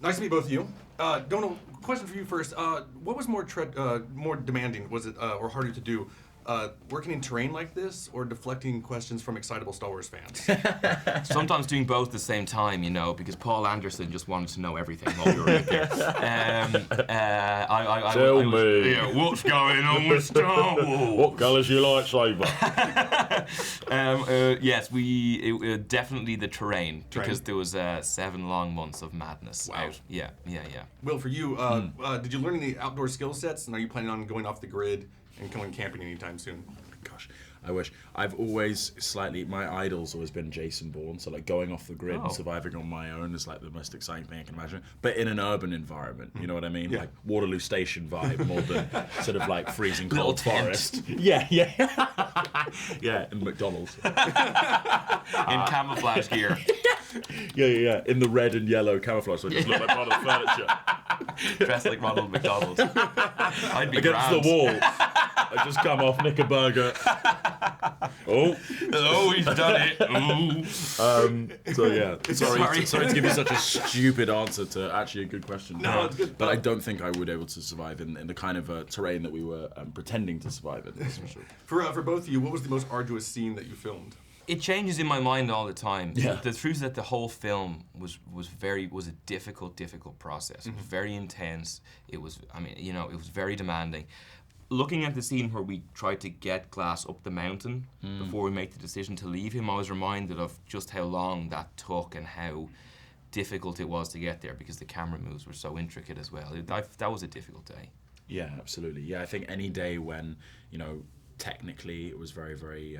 Nice to meet both of you. Domhnall, question for you first. What was more demanding? Was it or harder to do? Working in terrain like this, or deflecting questions from excitable Star Wars fans? Sometimes doing both at the same time, because Paul Anderson just wanted to know everything while we were out there. Tell me. Yeah, what's going on with Star Wars? What colour's your lightsaber? Yes, definitely the terrain, because there was 7 long months of madness out. Yeah. Will, for you, did you learn any outdoor skill sets, and are you planning on going off the grid and going camping anytime soon? Gosh, I wish. I've always my idol's always been Jason Bourne, so like going off the grid and surviving on my own is like the most exciting thing I can imagine. But in an urban environment, you know what I mean? Yeah. Like Waterloo Station vibe more than sort of like freezing cold forest. Yeah. Yeah, in McDonald's. In camouflage gear. Yeah. In the red and yellow camouflage, so I just look like part of the furniture. Dressed like Ronald McDonald. I'd be Against grand. the wall. I just come off, nick a burger. Oh, he's done it. Ooh. So yeah, sorry to give you such a stupid answer to actually a good question. No, it's good. But I don't think I would be able to survive in the kind of terrain that we were pretending to survive in. That's for sure. For both of you, what was the most arduous scene that you filmed? It changes in my mind all the time. Yeah. The truth is that the whole film was a difficult process. It was very intense. It was it was very demanding. Looking at the scene where we tried to get Glass up the mountain before we make the decision to leave him, I was reminded of just how long that took and how difficult it was to get there, because the camera moves were so intricate as well. That was a difficult day. Yeah, absolutely. Yeah, I think any day when technically it was very, very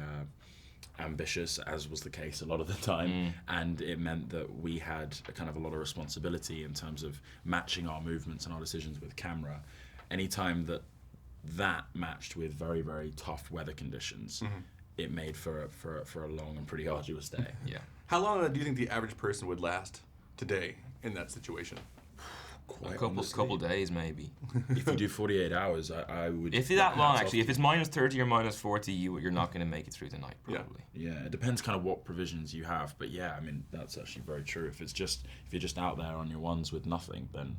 ambitious, as was the case a lot of the time, and it meant that we had a lot of responsibility in terms of matching our movements and our decisions with camera. Anytime that matched with very, very tough weather conditions, it made for a long and pretty arduous day. Yeah. How long do you think the average person would last today in that situation? Quite A couple days maybe. If you do 48 hours, I would. If it's that long, actually, if it's -30 or -40, you're not going to make it through the night probably. Yeah, it depends kind of what provisions you have, but yeah, I mean that's actually very true. If you're just out there on your ones with nothing, then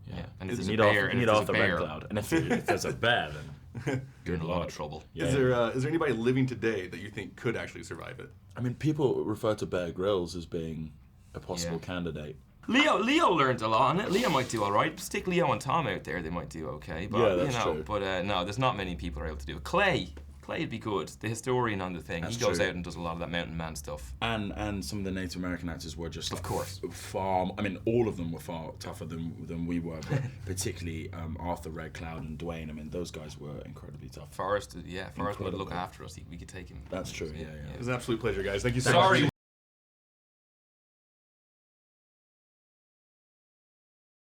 yeah. And if you there's need a bear, you need Arthur Red Cloud, and if there's a bear, then you're in a lot of trouble. Yeah. Is there anybody living today that you think could actually survive it? I mean, people refer to Bear Grylls as being a possible candidate. Leo learned a lot on it. Leo might do all right. Stick Leo and Tom out there, they might do okay. But, yeah, that's true. But no, there's not many people who are able to do it. Clay'd be good. The historian on the thing. That's he goes true. out and does a lot of that mountain man stuff. And some of the Native American actors were just, of course, far. I mean, all of them were far tougher than we were, but particularly Arthur Red Cloud and Dwayne. I mean, those guys were incredibly tough. Forrest would look after us. We could take him. That's true. Yeah. It was an absolute pleasure, guys. Thank you so Sorry. much.